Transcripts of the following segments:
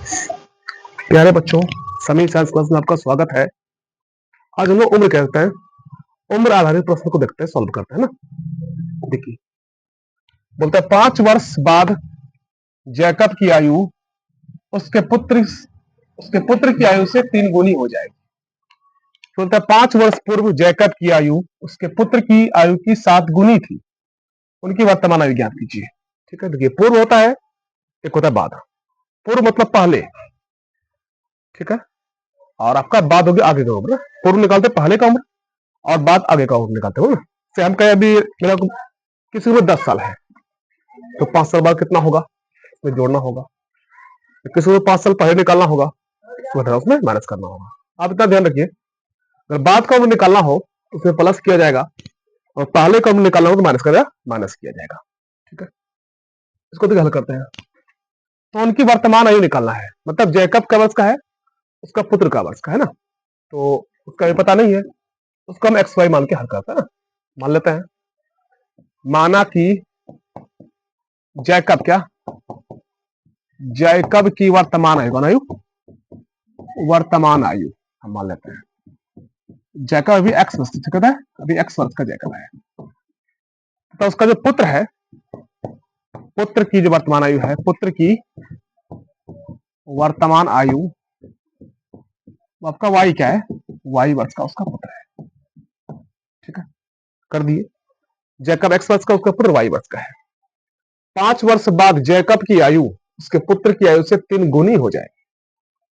प्यारे बच्चों, Sameer science class में आपका स्वागत है। आज हम लोग उम्र कहते हैं, उम्र आधारित प्रश्न को देखते हैं, सॉल्व करते हैं ना। देखिए, बोलता है 5 वर्ष बाद जैकब की आयु उसके पुत्र की आयु से 3 गुनी हो जाएगी। बोलता है 5 वर्ष पूर्व जैकब की आयु उसके पुत्र की आयु की 7 गुनी थी। उनकी वर्तमान आयु ज्ञात कीजिए। ठीक है, देखिए पूर्व होता है, एक होता है बाद। पूर्व मतलब पहले, ठीक है, और आपका बाद हो गया आगे का उम्र। पूर्व निकालते पहले का उम्र और बाद आगे का उम्र निकालते हो ना। से हम कहें अभी मेरा किसी उम्र 10 साल है तो 5 साल बाद कितना होगा, उसमें जोड़ना होगा। किसी उम्र 5 साल पहले निकालना होगा, उसमें माइनस करना होगा। आप इतना ध्यान रखिए, अगर बाद का उम्र निकालना हो तो उसमें प्लस किया जाएगा और पहले का उम्र निकालना हो तो माइनस किया जाएगा। ठीक है, इसको तो हल करते हैं। तो उनकी वर्तमान आयु निकालना है, मतलब जैकब का वर्ष का है, उसका पुत्र का वर्ष का है ना, तो उसका भी पता नहीं है, उसको हम एक्स वाई मान के हल करते हैं ना। मान लेते हैं, माना कि जैकब की वर्तमान आयु हम मान लेते हैं। जैकब अभी एक्स वर्ष है, अभी एक्स वर्ष का जैकब है, तो उसका जो पुत्र है, पुत्र की जो वर्तमान आयु है, पुत्र की वर्तमान आयु आपका वाई क्या है, वाई वर्ष का उसका पुत्र है। ठीक है, कर दिए। जैकब एक्स वर्ष का, उसका पुत्र वाई वर्ष का है। 5 वर्ष बाद जैकब की आयु उसके पुत्र की आयु से 3 गुनी हो जाएगी।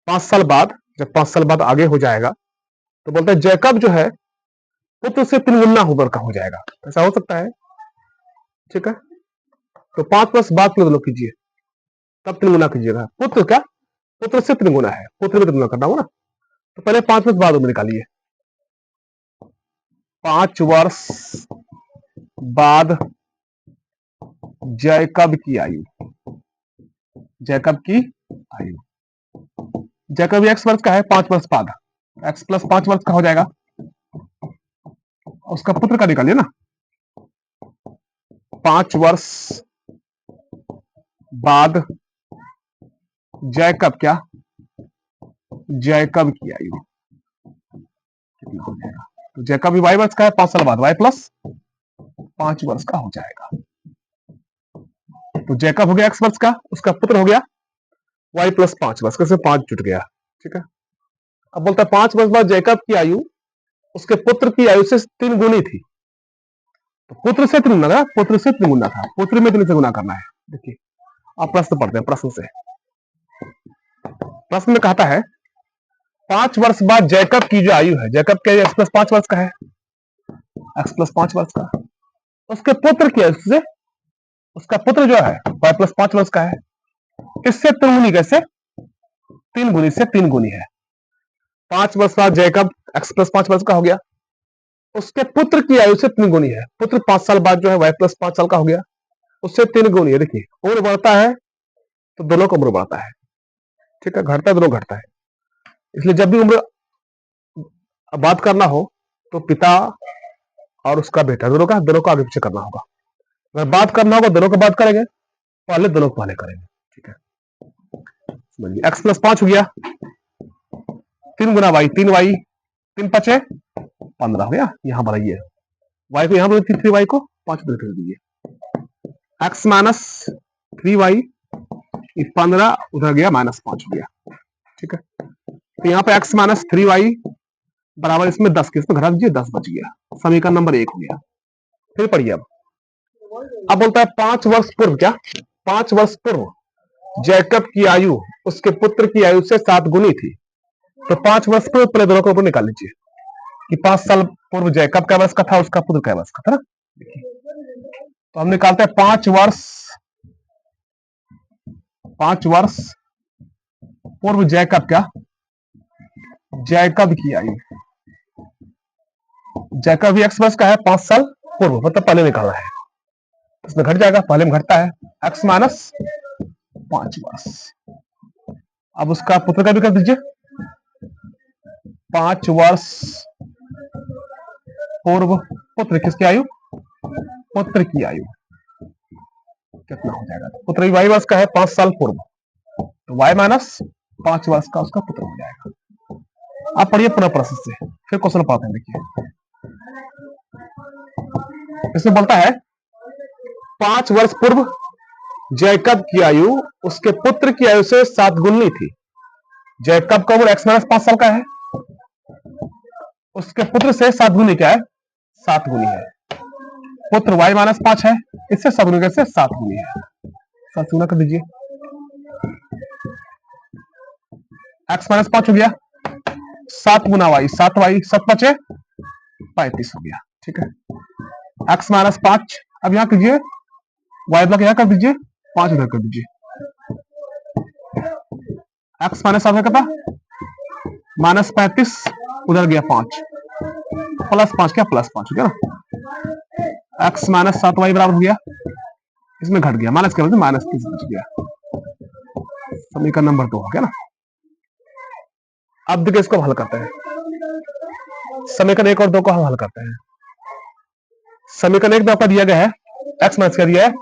5 साल बाद, जब 5 साल बाद आगे हो जाएगा तो बोलते हैं जैकब जो है पुत्र से 3 गुना उम्र का हो जाएगा। ऐसा हो सकता है। ठीक है, तो 5 वर्ष बाद दोनों कीजिए, तब 3 गुना कीजिएगा। पुत्र से 3 गुना है, पुत्र में 3 गुना करना होगा ना, तो पहले 5 वर्ष बाद उम्र निकालिए। 5 वर्ष बाद जैकब की आयु, जैकब एक्स वर्ष का है, 5 वर्ष बाद एक्स प्लस 5 वर्ष का हो जाएगा। उसका पुत्र का निकालिए ना। 5 वर्ष बाद जैकब की आयु कितना हो जाएगा, तो जैकब भी वाई वर्ष का है, 5 साल बाद वाई प्लस 5 वर्ष का हो जाएगा। तो जैकब हो गया एक्स वर्ष का, उसका पुत्र हो गया वाई प्लस 5 वर्ष का, 5 जुट गया। ठीक है, अब बोलता है 5 वर्ष बाद जैकब की आयु उसके पुत्र की आयु से 3 गुनी थी। तो पुत्र से 3 गुना था, पुत्र में 3 से गुना करना है। देखिए, अब प्रश्न पढ़ते हैं। प्रश्न में कहता है 5 वर्ष बाद जैकब की जो आयु है, जैकब के एक्स प्लस 5 वर्ष का है, एक्स प्लस 5 वर्ष का, उसके पुत्र की आयु से, उसका पुत्र जो है वाई प्लस 5 वर्ष का है, इससे 3 गुनी, कैसे 3 गुनी से 3 गुनी है। 5 वर्ष बाद जैकब एक्स प्लस 5 वर्ष का हो गया, उसके पुत्र की आयु से 3 गुनी है। पुत्र 5 साल बाद जो है वाई प्लस 5 साल का हो गया, उससे 3 गुनी है। देखिए, उम्र बढ़ता है तो दोनों का उम्र बढ़ता है। ठीक है, घटता है दोनों घटता है। इसलिए जब भी उम्र बात करना हो तो पिता और उसका बेटा दोनों का आगे पीछे करना होगा। अगर बात करना होगा दोनों का बात करेंगे, पहले दोनों को पहले करेंगे। ठीक है, समझिए, एक्स प्लस 5 हो गया, 3 गुना वाई, 3 वाई, 3 पचे 15 हो गया। यहां बनाइए, वाई को यहां पर 3 वाई को 5 कर दीजिए। एक्स माइनस 3 वाई 15 उधर गया, माइनस 5 हो गया। ठीक है, तो यहाँ पे एक्स माइनस 3 वाई बराबर इसमें 10 के, इसमें घटा दीजिए, 10 बच गया। समीकरण नंबर 1 हो गया। फिर पढ़िए। अब बोलता है 5 वर्ष पूर्व 5 वर्ष पूर्व जैकब की आयु उसके पुत्र की आयु से 7 गुनी थी। तो 5 वर्ष पूर्व पहले दोनों को ऊपर निकाल लीजिए कि 5 साल पूर्व जैकब का वर्ष का था, उसका पुत्र का वर्ष का था ना। तो हम निकालते हैं 5 वर्ष पूर्व जैकब की आयु, जैकब भी एक्स वर्ष का है, 5 साल पूर्व मतलब पहले निकालना है, इसमें घट जाएगा, पहले में घटता है, एक्स माइनस 5 वर्ष। अब उसका पुत्र का भी कर दीजिए। 5 वर्ष पूर्व पुत्र किसकी आयु, पुत्र की आयु कितना हो जाएगा, पुत्र वाई वर्ष का है, 5 साल पूर्व, तो वाई माइनस 5 वर्ष का उसका पुत्र हो जाएगा। आप पढ़िए पुनः प्रोसेस से, फिर क्वेश्चन पाते हैं। देखिए इसमें बोलता है 5 वर्ष पूर्व जैकब की आयु उसके पुत्र की आयु से 7 गुनी थी। जैकब का उम्र x माइनस 5 साल का है, उसके पुत्र से 7 गुनी क्या है? 7 गुनी है। पुत्र y माइनस 5 है, इससे 7 गुनी कैसे? 7 गुनी है। 7 गुना कर दीजिए, x माइनस 5 हो गया, 7 गुना y, 7y, 7 5 35 हो गया। ठीक है, x माइनस 5, अब यहां कीजिए y ब्लॉक यहां कर दीजिए, 5 उधर कर दीजिए। x माइनस 7 का था माइनस 35, उधर गया 5, प्लस 5 क्या? प्लस 5 हो गया ना। x माइनस 7y बराबर हो गया, इसमें घट गया, माइनस क्या? माइनस 30 बच गया। समीकरण नंबर 2 हो गया ना। अब देखिए इसको हल करते हैं, समीकरण 1 और 2 को हम हल करते हैं। समीकरण 1 में आपका दिया गया है x माइनस क्या दिया है?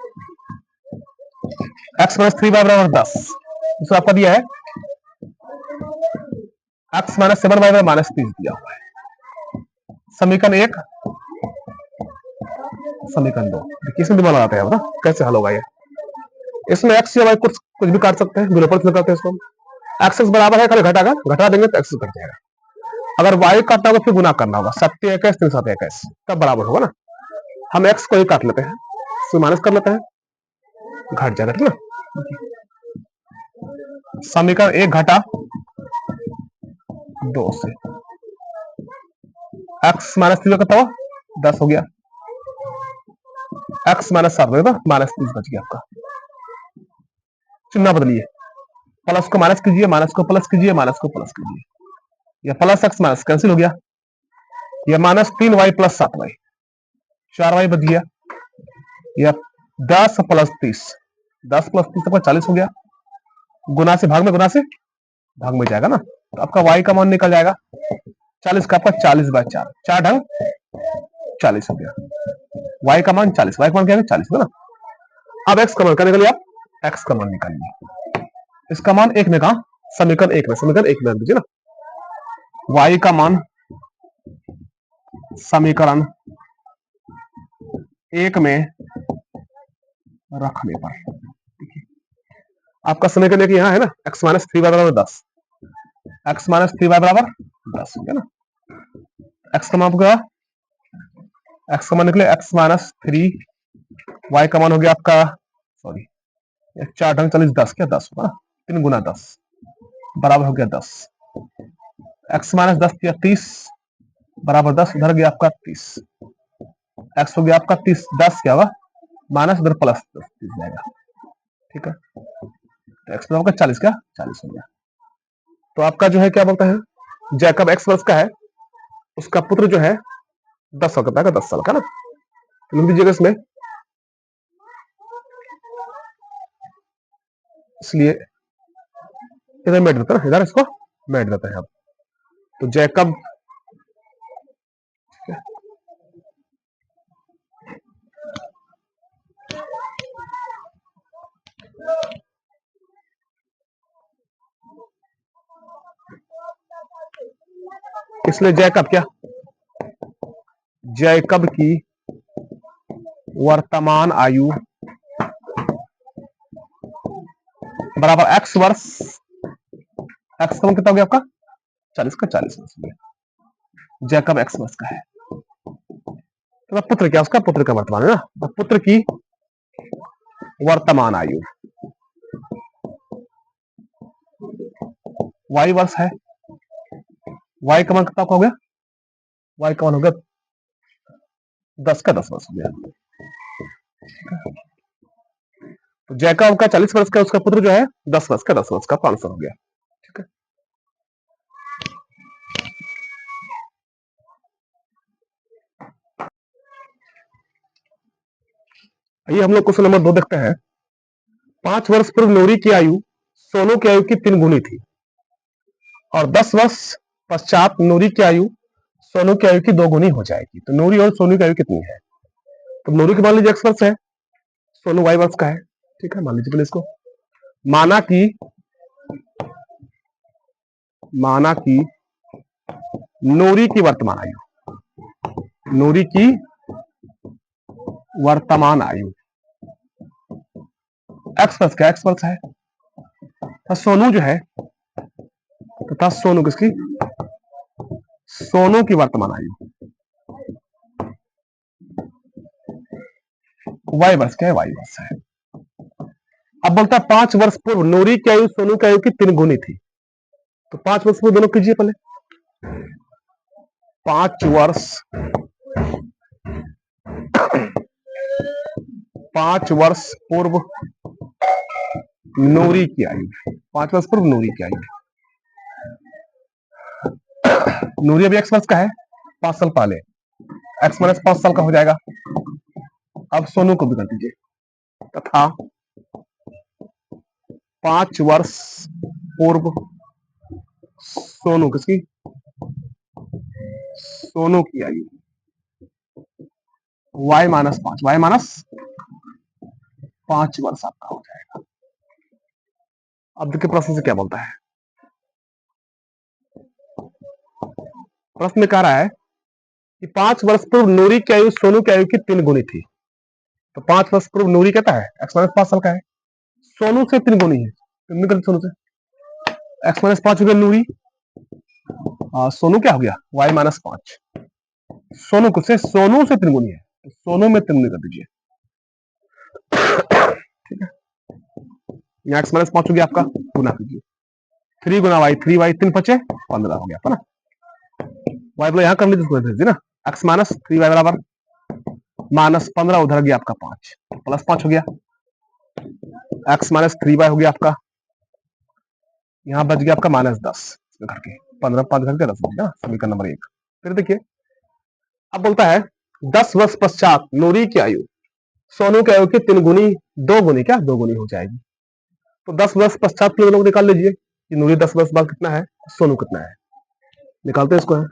x माइनस 3y बराबर 10। इसको आपका दिया है x माइनस 7y बराबर माइनस 30 दिया हुआ है। समीकरण 1, समीकरण 2, देखिए इसमें दिमाग लगाते हैं ना कैसे हल होगा ये। इसमें x या y कुछ भी काट सकते हैं, बिलों पर करते हैं इसको। x बराबर है, खाली घटाकर घटा देंगे तो x कट जाएगा। अगर y काटना होगा फिर गुना करना होगा, 7 21 3 7 21 तब बराबर होगा ना। हम x को ही काट लेते हैं, इसमें माइनस कर लेते हैं, घट जाएगा। ठीक है, समीकरण 1 घटा 2 से x माइनस 3 का 10 हो गया, x माइनस 7 होगा माइनस 30 बच गया आपका। चिन्ह बदलिए, प्लस को माइनस कीजिए, माइनस को प्लस कीजिए, माइनस को प्लस कीजिए, यह प्लस x माइनस कैंसिल हो गया, यह minus 3y plus 7y, 4y बच गया, यह 10 प्लस 30, 10 प्लस 30 आपका 40 हो गया। गुना से भाग में, गुना से भाग में जाएगा ना, तो आपका y का मान निकल जाएगा 40 का, आपका 40/4, 4 ढंग 40 हो गया। y का मान 40, y का मान क्या है? 40 होगा ना। अब x का मान क्या निकलिए? आप x का मान निकालिए, इसका मान 1 में कहा? समीकरण 1 में, समीकरण 1 में दीजिए ना, y का मान समीकरण 1 में रखने पर आपका समीकरण 1 यहां है ना, x माइनस 3y बराबर 10, x माइनस 3y बराबर 10 हो गया ना। x का मान आपका, x का मान निकले x माइनस 3, y का मान हो गया आपका, सॉरी 4 ढंग 40, 10 क्या? 10 होगा ना, 3 गुना 10 बराबर हो गया 10, x माइनस 10 या 30 बराबर 10, उधर गया आपका 30, x हो गया आपका 30, 10 क्या होगा? माइनस उधर प्लस 10 30 जाएगा। ठीक है, तो x बराबर 40 क्या? 40 हो गया। तो आपका जो है क्या बोलते हैं, जैकब x वर्ष का है, उसका पुत्र जो है 10 साल का पाएगा, 10 साल का ना। तो लिख दीजिएगा इसमें, इसलिए इधर मेट देते हैं ना, इधर इसको मेट देते हैं। अब तो जैकब इसलिए जैकब क्या, जैकब की वर्तमान आयु बराबर x वर्ष, x का कितना हो गया आपका? 40 का 40 वर्ष हो गया। जैकब x वर्ष का है, तो पुत्र क्या? उसका पुत्र का वर्तमान है ना, तो पुत्र की वर्तमान आयु y वर्ष है, y का मान कितना हो गया? y का मान हो गया 10 का 10 वर्ष हो गया। तो जैकब का 40 वर्ष का, उसका पुत्र जो है 10 वर्ष का, 10 वर्ष का 500 हो गया। ठीक है, आइए हम लोग क्वेश्चन नंबर 2 देखते हैं। 5 वर्ष पूर्व नूरी की आयु सोनू की आयु की 3 गुनी थी, और 10 वर्ष पश्चात नूरी की आयु सोनू की आयु की 2 गुनी हो जाएगी। तो नूरी और सोनू की आयु कितनी है? तो नूरी की मान लीजिए x वर्ष है, सोनू y वर्ष का है। ठीक है, मान लीजिए पहले इसको, माना कि माना कि नूरी की वर्तमान आयु, नूरी की वर्तमान आयु एक्स प्लस क्या, एक्स प्लस है तो सोनू जो है तथा सोनू किसकी, सोनू की वर्तमान आयु वाई वर्ष क्या है, वाई वर्ष है। अब बोलता है 5 वर्ष पूर्व नूरी की आयु सोनू की आयु की 3 गुनी थी, तो 5 वर्ष पूर्व दोनों कीजिए पहले। 5 वर्ष 5 वर्ष पूर्व नूरी की आयु, 5 वर्ष पूर्व नूरी की आयु, नूरी अभी एक्स वर्ष का है, 5 साल पहले, एक्स माइनस 5 साल का हो जाएगा। अब सोनू को भी कर दीजिए, तथा 5 वर्ष पूर्व सोनू किसकी, सोनू की आयु y माइनस 5, y माइनस 5 वर्ष आपका हो जाएगा। अब देखिए प्रश्न से क्या बोलता है, प्रश्न में कह रहा है कि 5 वर्ष पूर्व नूरी की आयु सोनू की आयु की 3 गुनी थी, तो 5 वर्ष पूर्व नूरी कहता है एक्स माइनस 5 साल का है, सोनू से 3 गुनी है, तो निकल सोनू से एक्स माइनस 5 हो गया नूरी, सोनू क्या हो गया y माइनस 5, सोनू को से सोनू से 3 गुनी है, तो सोनू में 3 गुनी कर दीजिए, ठीक है। यहाँ एक्स माइनस 5 हो गया आपका, गुना कीजिए 3 गुना वाई, 3y 3 5 15 हो गया आपका ना, वाई बोलो यहाँ कर लीजिए ना, एक्स माइनस 3y बराबर माइनस 15, उधर गया आपका 5 प्लस 5 हो गया, एक्स माइनस 3y हो गया आपका, यहाँ बच गया आपका माइनस 10 घर के 15 5 घर के 10 बच गया, समीकरण नंबर 1। फिर देखिए अब बोलता है 10 वर्ष पश्चात नूरी की आयु सोनू की आयु की 3 गुनी 2 गुनी क्या 2 गुनी हो जाएगी, तो 10 वर्ष पश्चात के लोग निकाल लीजिए कि नूरी 10 वर्ष बाद कितना है, सोनू कितना है, निकालते हैं इसको है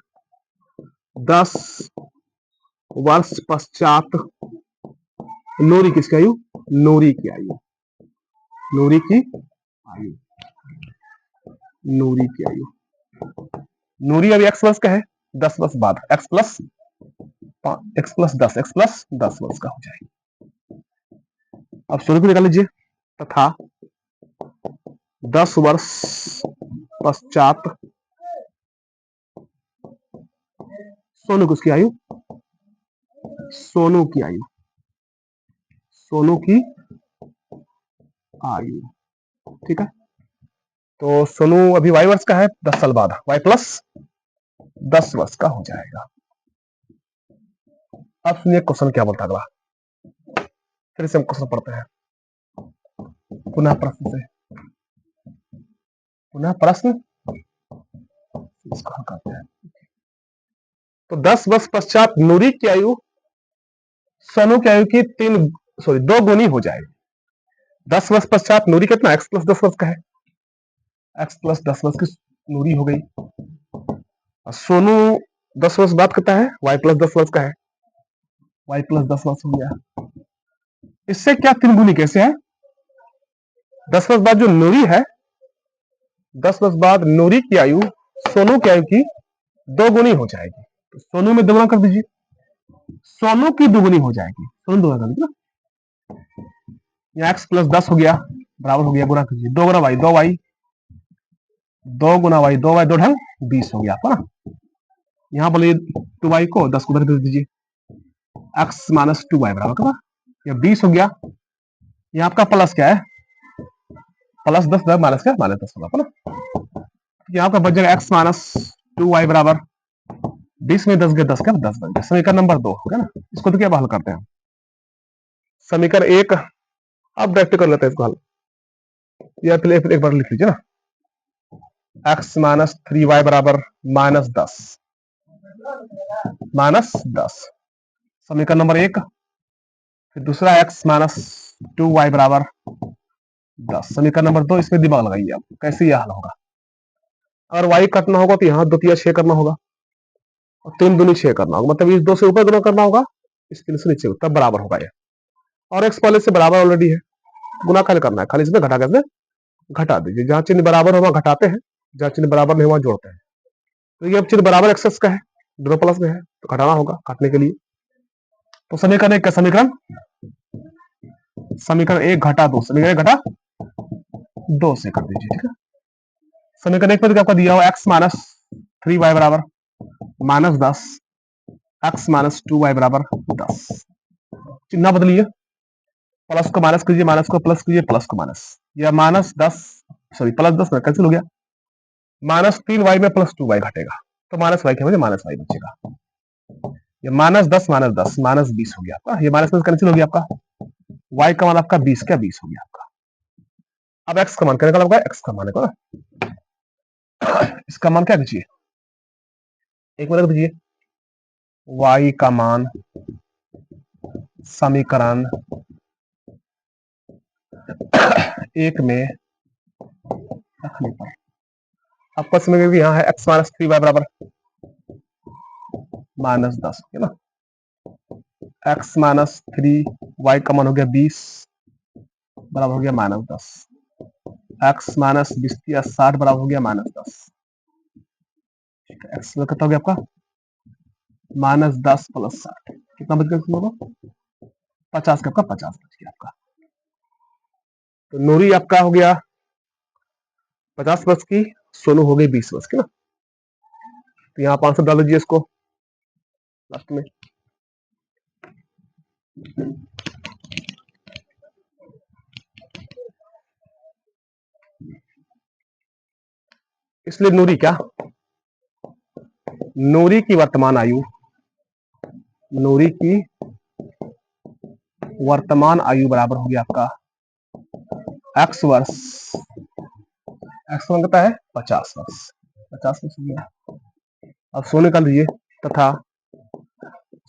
10 वर्ष पश्चात नूरी किसकी आयु, नूरी की आयु, नूरी की आयु, नूरी की आयु, नूरी अभी एक्स वर्ष का है, 10 वर्ष बाद एक्स प्लस 10 एक्स प्लस 10 वर्ष का हो जाएगी। अब सोनू को निकाल लीजिए, तथा 10 वर्ष पश्चात सोनू किसकी आयु, सोनू की आयु, सोनू की आयु, ठीक है। तो सोनू अभी वाई वर्ष का है, 10 साल बाद वाई प्लस 10 वर्ष का हो जाएगा। अब सुनिए क्वेश्चन क्या बोलता है अगला, फिर से हम क्वेश्चन पढ़ते हैं, पुनः प्रश्न से, पुनः प्रश्न इसको हल करते हैं। तो 10 वर्ष पश्चात नूरी की आयु सोनू की आयु की 2 गुनी हो जाएगी। 10 वर्ष पश्चात नूरी कितना एक्स प्लस 10 वर्ष का है, एक्स प्लस 10 वर्ष की नूरी हो गई, सोनू 10 वर्ष बाद कितना है वाई प्लस 10 वर्ष का है, वाई प्लस 10 वर्ष हो गया। इससे क्या 3 गुनी कैसे है, 10 वर्ष बाद जो नूरी है, 10 वर्ष बाद नूरी की आयु सोनू की आयु की 2 गुनी हो जाएगी, तो सोनू में दोगुना कर दीजिए, सोनू की 2 गुनी हो जाएगी, सोनू दोगुना कर दीजिए, यहाँ एक्स प्लस 10 हो गया बराबर हो गया, गुना कीजिए 2 गुना वाई 2 वाई, 2 गुना वाई 2 वाई 2 ढंग 20 हो गया आपका ना, यहाँ बोलिए 2 वाई को 10 को उधर दे दीजिए, एक्स माइनस 2 वाई बराबर का या 20 हो गया, यहाँ आपका प्लस क्या है, प्लस 10 माइनस क्या माइनस 10 होगा ना, यहाँ का बच जाएगा एक्स माइनस 2 वाई बराबर 20 में 10 गए 10 का 10 बन गया, समीकरण नंबर 2 हो गया ना। इसको तो क्या हल करते हैं, समीकरण 1 अब डायरेक्ट कर लेते हैं इसको हल, या फिर एक बार लिख लीजिए ना, एक्स माइनस 3 वाई बराबर माइनस 10 समीकरण नंबर 1, फिर दूसरा एक्स माइनस 2 वाई बराबर 10 समीकरण नंबर 2, इसमें दिमाग लगाइए आप कैसे यह हल होगा, अगर वाई काटना होगा तो यहाँ 2 तिया 6 करना होगा और 3 दूनी 6 करना होगा, मतलब इस 2 से ऊपर गुना करना होगा, इस 3 से नीचे तब बराबर होगा ये, और एक्स पहले से बराबर ऑलरेडी है, गुना खाली करना है, खाली इसमें घटा करके घटा दीजिए, जहां चिन्ह बराबर होगा घटाते हैं, जहाँ चिन्ह बराबर नहीं वहां जोड़ते हैं। तो ये अब चिन्ह बराबर एक्सेस का है, दोनों प्लस में है, तो घटाना होगा काटने के लिए। तो समीकरण एक का समीकरण एक घटा दो, समीकरण घटा दो से कर दीजिए, ठीक है। समीकरण एक पर आपका दिया हुआ एक्स माइनस 3y बराबर -10, एक्स माइनस 2y बराबर 10। चिन्ह बदलिए, प्लस को माइनस कीजिए, माइनस को प्लस कीजिए, प्लस को माइनस, या -10 सॉरी +10 में कैंसिल हो गया, -3y में +2y घटेगा, तो -y के वजह -y बचेगा। ये -10 -10 -20 हो गया आपका, ये माइनस में कैंसिल हो गया आपका, y का मान आपका 20 क्या 20 हो गया आपका। अब x का मान क्या निकाला, x का मान निकाला, इसका मान क्या कीजिए, एक मिनट दीजिए, y का मान समीकरण एक में रखने पर आपका समीकरण यहाँ है x माइनस 3y बराबर -10 है ना, x माइनस 3y का मान हो गया 20 बराबर हो गया -10, x माइनस 20 या 60 बराबर हो गया -10, एक्स कितना हो गया आपका -10 + 60 कितना बच गया, 50 का आपका 50 बच गया आपका। तो नूरी आपका हो गया 50 वर्ष की, सोनू हो गई 20 वर्ष की ना। तो यहाँ 500 डाल दीजिए इसको लास्ट में, इसलिए नूरी क्या, नूरी की वर्तमान आयु, नूरी की वर्तमान आयु बराबर हो गया आपका x वर्ष, x मान कितना है 50 वर्ष, 50 वर्ष हो गया। अब सोनू निकाल दीजिए, तथा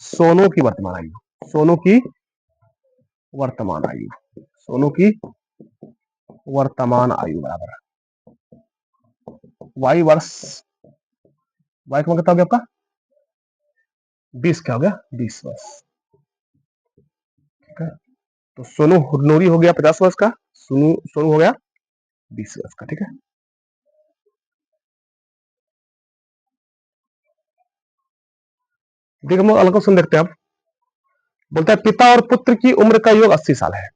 सोनू की वर्तमान आयु, सोनू की वर्तमान आयु, सोनू की वर्तमान आयु बराबर y वर्ष, y का कितना हो गया आपका 20, क्या हो गया 20 वर्ष, ठीक है। तो सोनू नूरी हो गया 50 वर्ष का, सोनू सोनू हो गया 20 वर्ष का, ठीक है। देखिए हम अलग क्वेश्चन देखते हैं। अब बोलता है पिता और पुत्र की उम्र का योग 80 साल है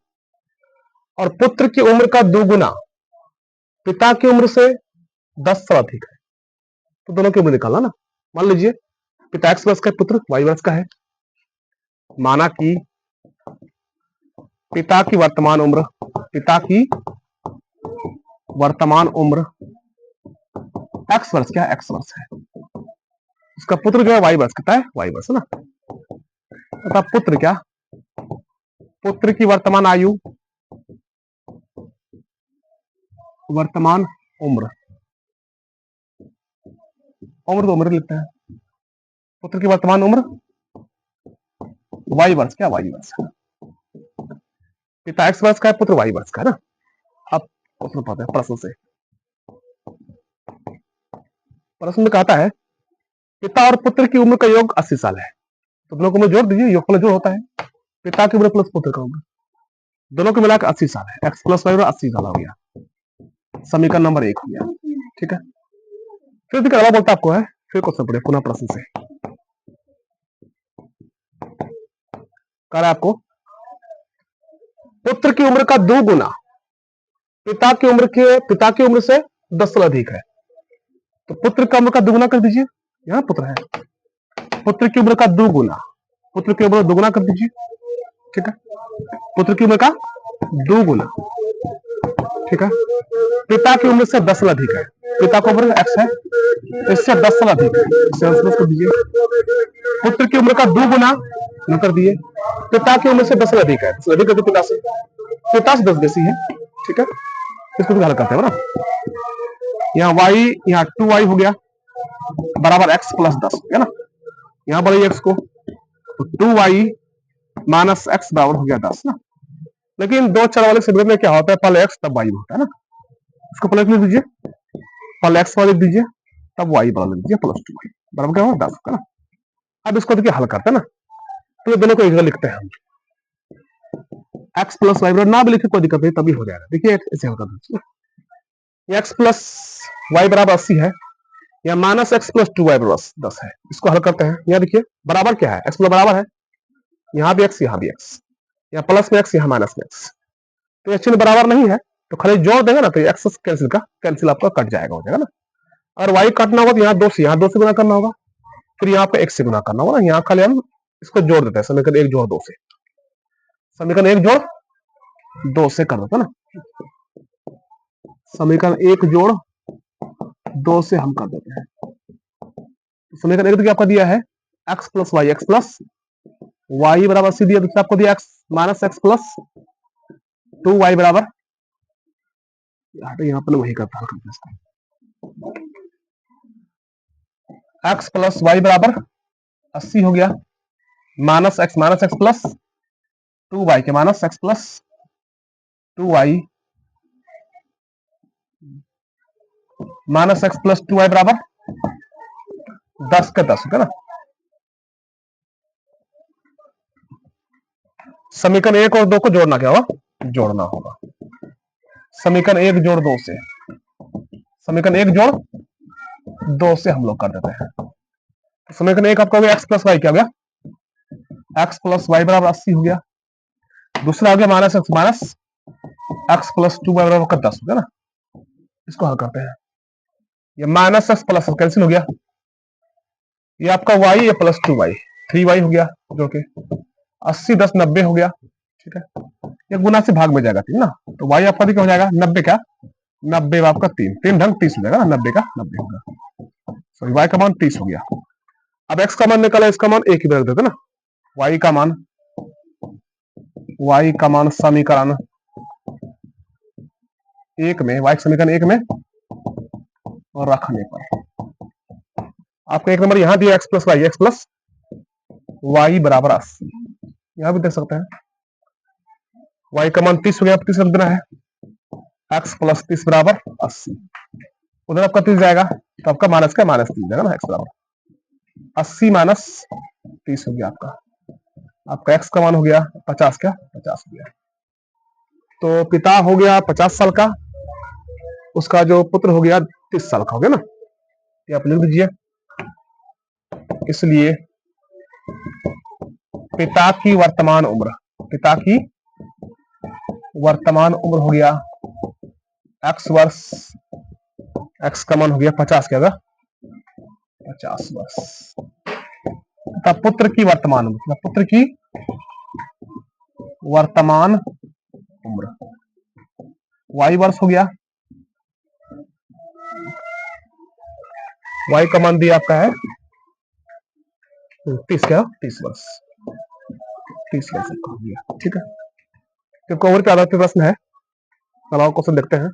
और पुत्र की उम्र का 2 गुना पिता की उम्र से 10 साल अधिक है, तो दोनों की उम्र निकालना ना। मान लीजिए पिता x वर्ष का है, पुत्र y वर्ष का है, माना कि पिता की वर्तमान उम्र, पिता की वर्तमान उम्र x वर्ष क्या है, x वर्ष है, उसका पुत्र जो है y वर्ष, कितना है y वर्ष ना, तथा पुत्र क्या, पुत्र की वर्तमान आयु, वर्तमान उम्र, उम्र तो उम्र लिखते हैं, पुत्र की वर्तमान उम्र y वर्ष क्या, y वर्ष, पिता x वर्ष का है, पुत्र y वर्ष का है ना। अब क्वेश्चन पढ़ते हैं प्रश्न से। प्रश्न में कहता है पिता और पुत्र की उम्र का योग 80 साल है, तो दोनों को मैं जोड़ दीजिए, योग जोड़ होता है, पिता की उम्र प्लस पुत्र का उम्र, दोनों को मिलाकर 80 साल है, x प्लस y 80 साल हो गया, समीकरण नंबर 1 हो गया, ठीक है। फिर भी करवा बोलता आपको है, फिर क्वेश्चन पढ़े पुनः प्रश्न से। कह रहा है आपको पुत्र की उम्र का 2 गुना पिता की उम्र से 10 साल अधिक है, तो पुत्र की उम्र का 2 गुना कर दीजिए, यहाँ पुत्र है, पुत्र की उम्र का 2 गुना, पुत्र की उम्र 2 गुना कर दीजिए, ठीक है, पुत्र की उम्र का 2 गुना, ठीक है। पिता की उम्र से 10 साल अधिक है, पिता की उम्र x है, इससे 10 साल अधिक है, इसे कर दीजिए, पुत्र की उम्र का 2 गुना कर दिए, पिता की उम्र से 10 साल अधिक है, अधिक है तो पिता से 10 बेसी है, ठीक है। इसको हल करते हैं ना, यहाँ y, यहाँ 2y हो गया बराबर x प्लस 10 है ना, यहाँ बढ़ाइए x को, तो 2y माइनस x बराबर हो गया 10 ना। लेकिन दो चर वाले समीकरण में क्या होता है, पहले x तब y होता है ना, इसको पहले लिख दीजिए, पहले x वाले लिख दीजिए तब y बराबर लिख दीजिए प्लस 2y बराबर क्या होगा 10 का ना। अब इसको देखिए हल करते हैं ना, तो ये दोनों को एक जगह लिखते हैं हम, x प्लस y बराबर ना भी लिखे कोई दिक्कत नहीं, तभी हो जाएगा। देखिए ऐसे हल कर दीजिए, एक्स प्लस वाई बराबर 80 है, या माइनस एक्स प्लस 2y बराबर 10 है। इसको हल करते हैं। यहाँ देखिए बराबर क्या है, एक्स प्लस बराबर है, यहाँ भी एक्स यहाँ भी एक्स, यहाँ प्लस में एक्स यहाँ माइनस में एक्स, तो ये चिन्ह बराबर नहीं है, तो खाली जोड़ देंगे ना, तो एक्स कैंसिल का कैंसिल आपका कट जाएगा, हो जाएगा ना। और वाई काटना होगा तो यहाँ 2 से यहाँ 2 से गुना करना होगा, फिर यहाँ पे 1 से गुना करना होगा ना। यहाँ खाली हम इसको जोड़ देते हैं, समीकरण 1 जोड़ 2 से, समीकरण 1 जोड़ 2 से कर देते हैं ना, समीकरण 1 जोड़ 2 से हम कर देते हैं। समीकरण 1 तो क्या आपका दिया है, x plus y, x plus y बराबर सी दिया, दूसरा आपको दिया x minus x plus 2y बराबर, यहाँ पर वही करता है, एक्स प्लस वाई बराबर 80 हो गया, माइनस एक्स प्लस 2y के minus x plus 2y minus x plus 2y बराबर 10 का 10 होगा ना। समीकरण 1 और 2 को जोड़ना क्या होगा, जोड़ना होगा। समीकरण 1 जोड़ 2 से, समीकरण 1 जोड़ 2 से हम लोग कर देते हैं। समीकरण 1 आपका हो गया एक्स प्लस वाई, क्या हो गया, एक्स प्लस वाई बराबर 80 हो गया, दूसरा हो गया माइनस एक्स प्लस 2y बराबर 10 हो गया ना। इसको हल करते हैं, ये माइनस एक्स प्लस कैंसिल हो गया, ये आपका y, ये प्लस 2y, 3y हो गया, जो कि 80 10 90 हो गया, ठीक है। ये गुना से भाग में जाएगा 3 ना, तो y आपका क्या हो जाएगा, 90 का 90 आपका 3 ढंग 30 हो जाएगा ना, 90 का 90 होगा, सॉरी y का मान 30 हो गया। अब x का मान निकाला, इसका मान एक ही रख देते ना, y का मान समीकरण 1 में, y समीकरण 1 में और रखने पर आपको एक नंबर यहां दिया एक्स प्लस वाई बराबर 80, यहां भी देख सकते हैं, y का मान 30 हो गया, 30 रख देना है, एक्स प्लस 30 बराबर 80, उधर आपका 30 जाएगा तो आपका माइनस का माइनस 30 जाएगा ना, एक्स बराबर 80 माइनस 30 हो गया, आपका एक्स का मान हो गया 50 क्या 50 हो गया। तो पिता हो गया 50 साल का, उसका जो पुत्र हो गया 30 साल का हो गया ना, ये आप लिख दीजिए। इसलिए पिता की वर्तमान उम्र, पिता की वर्तमान उम्र हो गया एक्स वर्ष, एक्स का मान हो गया 50 क्या होगा 50 वर्ष, तथा पुत्र की वर्तमान उम्र, पुत्र की वर्तमान उम्र y वर्ष हो गया, y का मान दिया आपका है 30 क्या 30 वर्ष, 30 वर्ष हो गया, ठीक है। क्योंकि ओवर पे आधारित प्रश्न है, सवाल क्वेश्चन देखते हैं।